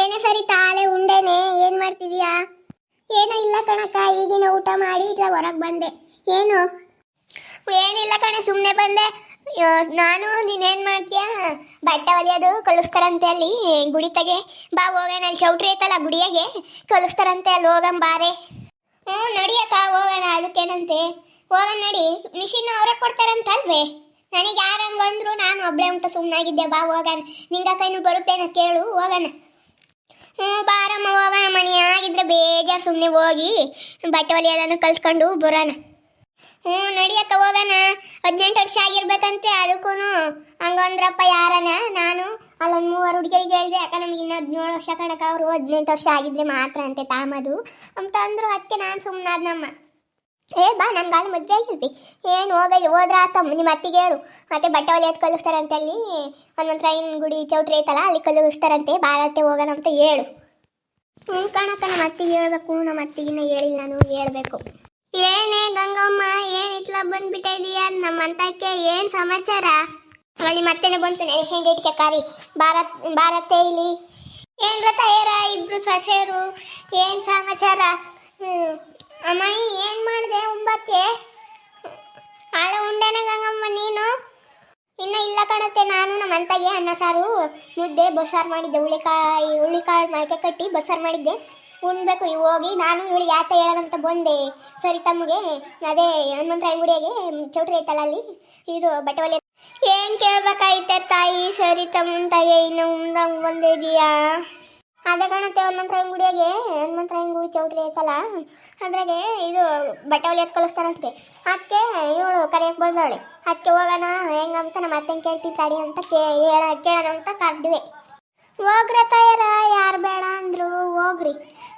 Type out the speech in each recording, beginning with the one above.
ಏನೇ ಸರಿ ತಾಳೆ ಉಂಡೆನೆ ಏನ್ ಮಾಡ್ತಿದೀಯಾ? ಏನೋ ಇಲ್ಲ ಕಣಕ್ಕ, ಈಗಿನ ಊಟ ಮಾಡಿ ಇಲ್ಲ ಹೊರಗೆ ಬಂದೆ. ಏನು? ಏನಿಲ್ಲ ಕಣೆ, ಸುಮ್ಮನೆ ಬಂದೆ. ನಾನು ನೀನೇನ್ ಮಾಡ್ತೀಯ? ಬಟ್ಟೆ ಹೊಲಿಯೋದು ಕಲಿಸ್ತಾರಂತೆ ಅಲ್ಲಿ ಗುಡಿ ತಗೆ. ಬಾ ಹೋಗೋಣ, ಅಲ್ಲಿ ಚೌಟ್ರಿ ಐತಲ್ಲ ಗುಡಿಯಾಗೆ ಕಲಿಸ್ತಾರಂತೆ, ಅಲ್ಲಿ ಹೋಗಂ ಬಾರೆ. ನಡಿಯಕ್ಕ ಹೋಗೋಣ, ಅದಕ್ಕೇನಂತೆ. ಹೋಗೋಣ ನಡಿ, ಮಿಷಿನ್ ಅವರೇ ಕೊಡ್ತಾರಂತ ಅಲ್ವೇ? ನನಗೆ ಯಾರಂಗ ಅಂದ್ರು ನಾನು ಒಬ್ಳೆ ಅಂತ ಸುಮ್ಮನಾಗಿದ್ದೆ. ಬಾ ಹೋಗೋಣ, ನಿಂಗ ಕೈನು ಬರುತ್ತೇನ ಕೇಳು, ಹೋಗೋಣ. ಬಾರಮ್ಮ ಹೋಗೋಣ, ಮನೆಯಾಗಿದ್ರೆ ಬೇಜಾರು, ಸುಮ್ಮನೆ ಹೋಗಿ ಬಟ್ಟೆ ಹೊಲಿಯೋದನ್ನು ಕಲ್ತ್ಕೊಂಡು ಬರೋಣ. ನಡಿಯಕ್ಕ ಹೋಗೋಣ. 18 ವರ್ಷ ಆಗಿರ್ಬೇಕಂತೆ, ಅದಕ್ಕೂ ಹಂಗಂದ್ರಪ್ಪ ಯಾರನ. ನಾನು ಅಲ್ಲೊಂದು 3 ಹುಡುಗರಿಗೆ ಹೇಳಿದೆ, ಯಾಕೆ ನಮ್ಗೆ ಇನ್ನೂ 17 ವರ್ಷ ಕಣಕ, ಅವರು 18 ವರ್ಷ ಆಗಿದ್ರೆ ಮಾತ್ರ ಅಂತೆ ತಾಮದು ಅಂತ ಅಂದರು. ಅದಕ್ಕೆ ನಾನು ಸುಮ್ಮನಾದ್ನಮ್ಮ. ಬಾ, ನನ್ನ ಗಾಳಿ ಮದುವೆ ಆಗಿರ್ತಿ, ಏನು ಹೋದ್ರ ಆತಮ್ಮ, ನಿಮ್ಮ ಅತ್ತಿಗೆ ಹೇಳು. ಮತ್ತೆ ಬಟ್ಟೆ ಹೊಲಿಯೋದು ಕಲಿಸ್ತಾರಂತೆ ಅಲ್ಲಿ ಹನುಮಂತರಾಯನ ಗುಡಿ ಚೌಟ್ರಿ ಐತಲ್ಲ, ಅಲ್ಲಿ ಕಲಿಸ್ತಾರಂತೆ, ಬಾರತ್ತೆ ಹೋಗೋಣ ಅಂತ ಹೇಳು. ಕಣಕ್ಕ, ನಮ್ಮ ಅತ್ತಿಗೆ ಹೇಳ್ಬೇಕು, ನಮ್ಮ ಅತ್ತಿಗಿನ್ನ ಹೇಳಿಲ್ಲ, ನಾನು ಹೇಳ್ಬೇಕು. ಏನೇ ಗಂಗಮ್ಮ, ಏನ್ ಇಟ್ಲ ಬಂದ್ಬಿಟ್ಟ ಇದೀಯ ನಮ್ಮಂತಕ್ಕೆ? ಏನ್ ಸಮಾಚಾರ? ಅಲ್ಲಿ ಮತ್ತೆನೆ ಬಂತು ನೇಷನ್ ಗೇಟ್ಗೆ ಕಾರಿ. ಭಾರತೆ ಇಲ್ಲಿ ಏನ್ ಗೊತ್ತಾಯರ, ಇಬ್ರು ಸೊಸೆಯರು. ಏನ್ ಸಮಾಚಾರ? ಅಮ್ಮಾಯಿ ಏನ್ ಮಾಡಿದೆ ಉಂಬಕ್ಕೆ? ಆಳ ಉಂಡೆನ ಗಂಗಮ್ಮ ನೀನು? ಇನ್ನ ಇಲ್ಲ ಕಣತ್ತೆ, ನಾನು ನಮ್ಮ ಅಂತಾಗೆ ಅನ್ನ ಸಾರು ಮುದ್ದೆ ಬಸ್ಸಾರು ಮಾಡಿದ್ದೆ. ಹುಳಿಕಾಳು ಮೊಳಕೆ ಕಟ್ಟಿ ಬಸ್ಸಾರು ಮಾಡಿದ್ದೆ, ಉಣ್ಬೇಕು ಹೋಗಿ. ನಾನು ಇವಳಿಗೆ ಆತ ಹೇಳೋದಂತ ಬಂದೆ. ಸರಿ ತಮ್ಮಗೆ ಅದೇ ಹನುಮಂತರಾಯ ಗುಡಿಯಾಗೆ ಚೌಟ್ರಿ ಐತಲ್ಲ, ಅಲ್ಲಿ ಇದು ಬಟ್ಟೆ ಹೊಲಿಯ. ಏನು ಕೇಳ್ಬೇಕಾಯ್ತೆ ತಾಯಿ? ಸರಿ ತಮ್ಮಂತಾಗೆ ಇನ್ನು ಉಂದಂಗೆ ಬಂದಿದೀಯಾ? ಅದೇ ಕಾಣುತ್ತೆ, ಹನುಮಂತರಾಯನ ಗುಡಿಯಾಗೆ ಹನುಮಂತರಾಯನ ಗುಡಿ ಚೌಟ್ರಿ ಐತಲ್ಲ, ಅದ್ರಾಗೆ ಇದು ಬಟ್ಟೆ ಹೊಲಿಯೋದು ಕಲಿಸ್ತಾರಂತೆ. ಅದಕ್ಕೆ ಇವಳು ಕರೆಯಕ್ಕೆ ಬಂದವಳೆ. ಅದಕ್ಕೆ ಹೋಗೋಣ ಹೆಂಗಂತ ನಮ್ಮ ಅತ್ತೆನ ಕೇಳ್ತೀನಿ ತಡಿ ಅಂತ ಕೇಳೋಣ ಅಂತ ಕರೆದ್ವಿ. ಹೋಗ್ರ ತಾಯರ, ಯಾರು ಬೇಡ ಅಂದರು, ಹೋಗ್ರಿ,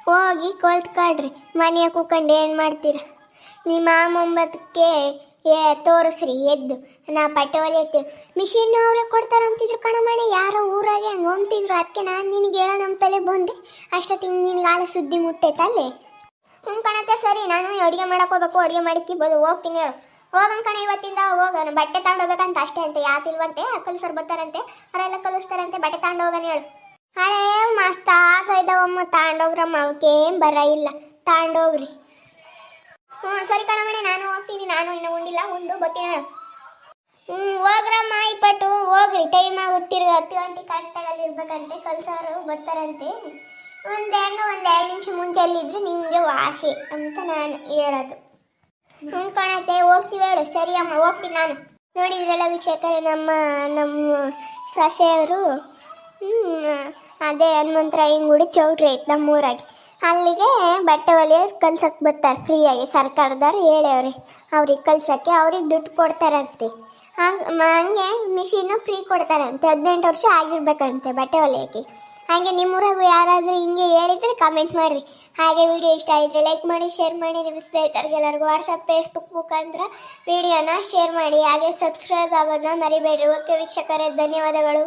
ಹೋಗಿ ಕಲ್ತ್ಕೊಳ್ರಿ. ಮನೆಯ ಕೂತ್ಕೊಂಡು ಏನು ಮಾಡ್ತೀರ? ನಿಮ್ಮ ಮುಂಬತ್ತಕ್ಕೆ ತೋರಿಸ್ರಿ ಎದ್ದು, ನಾ ಬಟ್ಟೆ ಹೊಲಿಯತ್ತೀವಿ. ಮಿಷಿನ್ ಅವರೇ ಕೊಡ್ತಾರಂತಿದ್ರು ಕಣಮಣಿ, ಯಾರೋ ಊರಾಗೆ ಹಂಗೆ ಹೊಂಟಿದ್ರು. ಅದಕ್ಕೆ ನಾನು ನಿನಗೆ ಹೇಳೋ ನಮ್ಮ ತಲೆ ಬಂದೆ. ಅಷ್ಟೊತ್ತಿಗೆ ನಿನಗೆ ಆಳ ಸುದ್ದಿ ಮುಟ್ಟೈತಲ್ಲಿ. ಕಣತ್ತೆ, ಸರಿ ನಾನು ಅಡುಗೆ ಮಾಡಕ್ಕೆ ಹೋಗ್ಬೇಕು, ಅಡುಗೆ ಮಾಡಿಕ್ಕಿಬೋದು, ಹೋಗ್ತೀನಿ ಹೇಳು. ಹೋಗೋಣ ಕಣ, ಇವತ್ತಿಂದ ಹೋಗೋಣ. ಬಟ್ಟೆ ತಗೊಂಡೋಗ್ಬೇಕಂತ ಅಷ್ಟೇ ಅಂತೆ, ಯಾತಿಲ್ವಂತೆ, ಕಲಿಸೋರು ಬರ್ತಾರಂತೆ, ಅವರೆಲ್ಲ ಕಲಿಸ್ತಾರಂತೆ. ಬಟ್ಟೆ ತಗೊಂಡು ಹೋಗೋಣ ಹೇಳು. ಹಳೇ ಮಸ್ತ್ ಆಗೈದವಮ್ಮ, ತಗೊಂಡೋಗ್ರಮ್ಮ, ಅವಕ್ಕೇನು ಬರ ಇಲ್ಲ, ತಗೊಂಡೋಗ್ರಿ. ಸರಿ ಕಣಮಣಿ, ನಾನು ಹೋಗ್ತೀನಿ. ನಾನು ಇನ್ನೂ ಉಂಡಿಲ್ಲ, ಉಂಡು ಬರ್ತೀನಿ ಹೇಳು. ಹೋಗ್ರಮ್ಮ ಇಪ್ಪಟ್ಟು, ಹೋಗ್ರಿ. ಟೈಮ್ ಆಗುತ್ತಿರು, 10 ಗಂಟೆ ಕರೆಕ್ಟಾಗಲ್ಲಿ ಇರ್ಬೇಕಂತೆ, ಕಲ್ಸೋರು ಬರ್ತಾರಂತೆ. ಒಂದು 2 ನಿಮಿಷ ಮುಂಚೆ ಅಲ್ಲಿದ್ರೆ ನಿಮಗೆ ವಾಸಿ ಅಂತ ನಾನು ಹೇಳೋದು. ಕಾಣತ್ತೆ, ಹೋಗ್ತೀವಿ ಹೇಳು. ಸರಿ ಅಮ್ಮ, ಹೋಗ್ತೀನಿ ನಾನು. ನೋಡಿದ್ರಲ್ಲ ವೀಕ್ಷಕರೇ, ನಮ್ಮ ಸೊಸೆಯವರು ಅದೇ ಹನುಮಂತರಾಯನ ಗುಡಿ ಚೌಟ್ರಿ ಐತೆ ನಮ್ಮೂರಾಗಿ, ಅಲ್ಲಿಗೆ ಬಟ್ಟೆ ಹೊಲಿಯೋದು ಕಲ್ಸಕ್ಕೆ ಬರ್ತಾರೆ ಫ್ರೀಯಾಗಿ. ಸರ್ಕಾರದವ್ರು ಹೇಳವ್ರಿ ಅವ್ರಿಗೆ ಕಲ್ಸೋಕ್ಕೆ, ಅವ್ರಿಗೆ ದುಡ್ಡು ಕೊಡ್ತಾರಂತೆ. ಹಂಗೆ ಮಿಷಿನ್ನು ಫ್ರೀ ಕೊಡ್ತಾರಂತೆ. 18 ವರ್ಷ ಆಗಿರ್ಬೇಕಂತೆ ಬಟ್ಟೆ ಹೊಲಿಯೋಕ್ಕೆ. ಹಾಗೆ ನಿಮ್ಮೂರಾಗೂ ಯಾರಾದರೂ ಹಿಂಗೆ ಹೇಳಿದರೆ ಕಮೆಂಟ್ ಮಾಡಿರಿ. ಹಾಗೆ ವಿಡಿಯೋ ಇಷ್ಟ ಆಗಿದ್ರೆ ಲೈಕ್ ಮಾಡಿ, ಶೇರ್ ಮಾಡಿ. ನಿಮ್ಮ ಸ್ನೇಹಿತರಿಗೆಲ್ಲರಿಗೂ ವಾಟ್ಸಪ್, ಫೇಸ್ಬುಕ್ ಮುಖಾಂತರ ವಿಡಿಯೋನ ಶೇರ್ ಮಾಡಿ. ಹಾಗೆ ಸಬ್ಸ್ಕ್ರೈಬ್ ಆಗೋದನ್ನ ಮರಿಬೇಡ್ರಿ. ಓಕೆ ವೀಕ್ಷಕರೇ, ಧನ್ಯವಾದಗಳು.